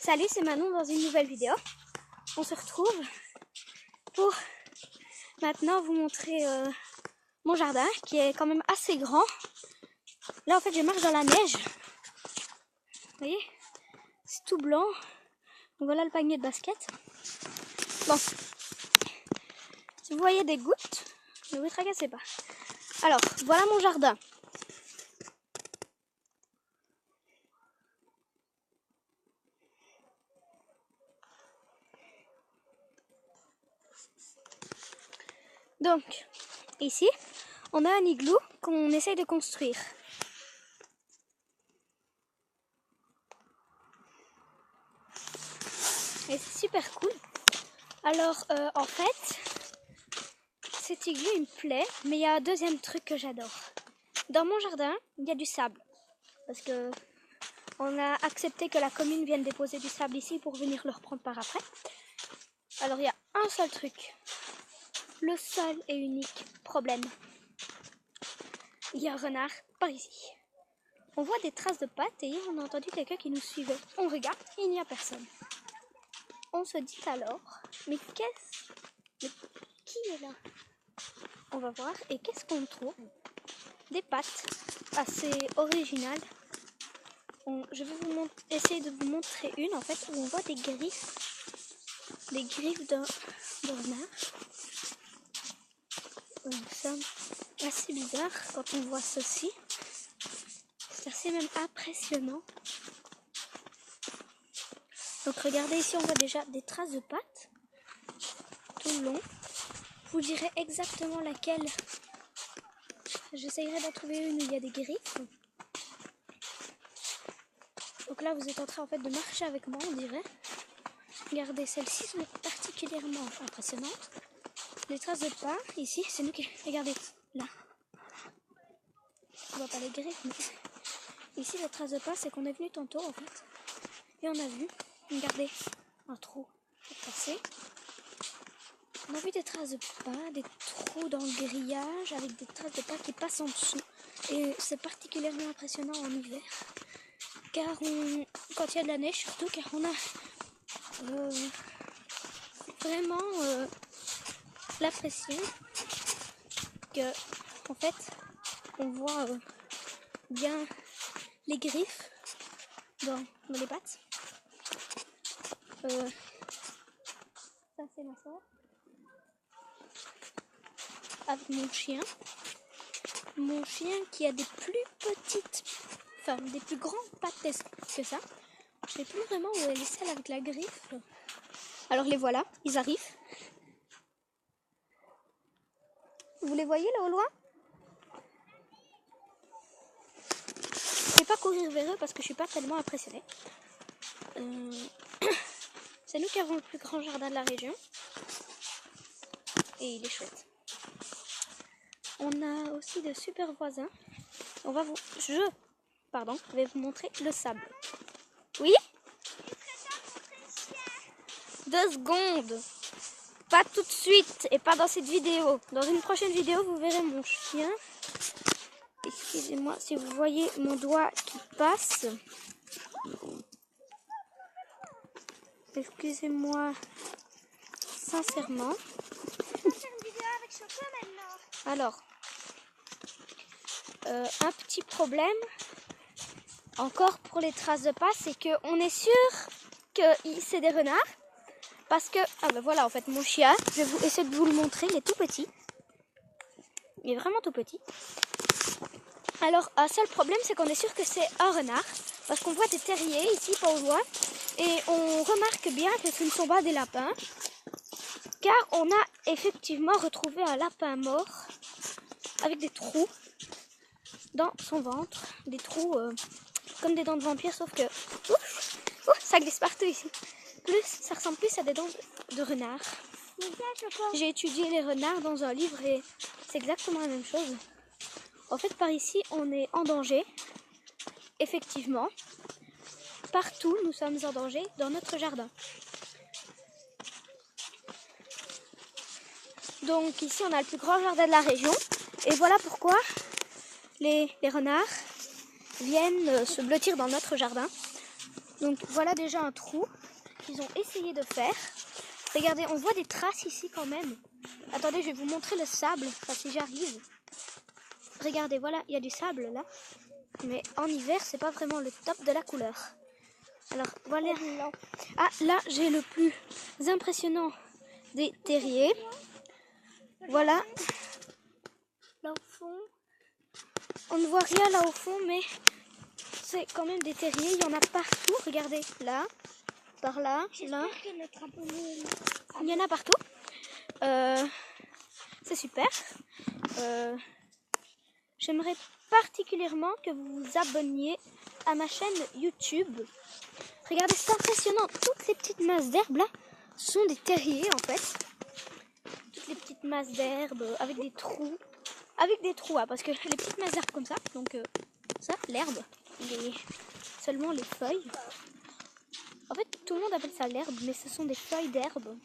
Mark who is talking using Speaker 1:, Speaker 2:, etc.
Speaker 1: Salut, c'est Manon dans une nouvelle vidéo. On se retrouve pour maintenant vous montrer mon jardin qui est quand même assez grand. Là en fait je marche dans la neige. Vous voyez, c'est tout blanc. Donc voilà le panier de basket. Bon, si vous voyez des gouttes, ne vous tracassez pas. Alors voilà mon jardin. Donc, ici, on a un igloo qu'on essaye de construire. Et c'est super cool. Alors, en fait, cet igloo, il me plaît, mais il y a un deuxième truc que j'adore. Dans mon jardin, il y a du sable. Parce que on a accepté que la commune vienne déposer du sable ici pour venir le reprendre par après. Alors, il y a un seul truc. Le seul et unique problème. Il y a un renard par ici. On voit des traces de pattes et hier on a entendu quelqu'un qui nous suivait. On regarde, il n'y a personne. On se dit alors, mais qui est là? On va voir, et qu'est-ce qu'on trouve? Des pattes assez originales. Je vais essayer de vous montrer une en fait où on voit des griffes. Des griffes d'un renard. C'est assez bizarre quand on voit ceci. C'est assez même impressionnant. Donc regardez ici, on voit déjà des traces de pattes tout le long. Je vous dirai exactement laquelle. J'essayerai d'en trouver une où il y a des griffes. Donc là, vous êtes en train en fait de marcher avec moi, on dirait. Regardez, celles-ci sont particulièrement impressionnantes. Les traces de pas ici, c'est nous qui... Regardez, là. On voit pas les griffes, mais... Ici, les traces de pas, c'est qu'on est venu tantôt en fait. Et on a vu, regardez, un trou passé. On a vu des traces de pas, des trous dans le grillage avec des traces de pas qui passent en dessous. Et c'est particulièrement impressionnant en hiver. Car quand il y a de la neige surtout, car on a vraiment l'impression que en fait on voit bien les griffes dans les pattes. Ça c'est ma soeur avec mon chien qui a des plus petites, enfin des plus grandes pattes que ça. Je sais plus vraiment où elle est celle avec la griffe. Alors les voilà, ils arrivent. Vous les voyez là au loin? Je vais pas courir vers eux parce que je suis pas tellement impressionnée. C'est nous qui avons le plus grand jardin de la région. Et il est chouette. On a aussi de super voisins. Je vais vous montrer le sable. Oui? 2 secondes. Pas tout de suite et pas dans cette vidéo. Dans une prochaine vidéo, vous verrez mon chien. Excusez-moi si vous voyez mon doigt qui passe. Excusez-moi sincèrement. Alors, un petit problème encore pour les traces de pas, c'est qu'on est sûr que c'est des renards. Parce que, voilà en fait mon chien, je vais essayer de vous le montrer, il est tout petit. Il est vraiment tout petit. Alors, un seul problème, c'est qu'on est sûr que c'est un renard. Parce qu'on voit des terriers ici, pas au loin. Et on remarque bien que ce ne sont pas des lapins. Car on a effectivement retrouvé un lapin mort. Avec des trous dans son ventre. Des trous comme des dents de vampire, sauf que... ça glisse partout ici. Ça ressemble plus à des dents de renard. J'ai étudié les renards dans un livre et c'est exactement la même chose. En fait, par ici, on est en danger. Effectivement. Partout, nous sommes en danger dans notre jardin. Donc ici, on a le plus grand jardin de la région. Et voilà pourquoi les renards viennent se blottir dans notre jardin. Donc voilà déjà un trou qu'ils ont essayé de faire. Regardez, on voit des traces ici quand même. Attendez, je vais vous montrer le sable, enfin, si j'arrive. Regardez, voilà, il y a du sable là. Mais en hiver, c'est pas vraiment le top de la couleur. Alors voilà. Ah, là, j'ai le plus impressionnant des terriers. Voilà. Là au fond, on ne voit rien là au fond, mais c'est quand même des terriers. Il y en a partout. Regardez, là, par là, là. Il y en a partout. C'est super. J'aimerais particulièrement que vous vous abonniez à ma chaîne YouTube. Regardez, c'est impressionnant. Toutes les petites masses d'herbe là sont des terriers en fait. Toutes les petites masses d'herbe avec des trous. Avec des trous, hein, parce que les petites masses d'herbe comme ça. Donc ça, l'herbe, seulement les feuilles. En fait, tout le monde appelle ça l'herbe, mais ce sont des feuilles d'herbe.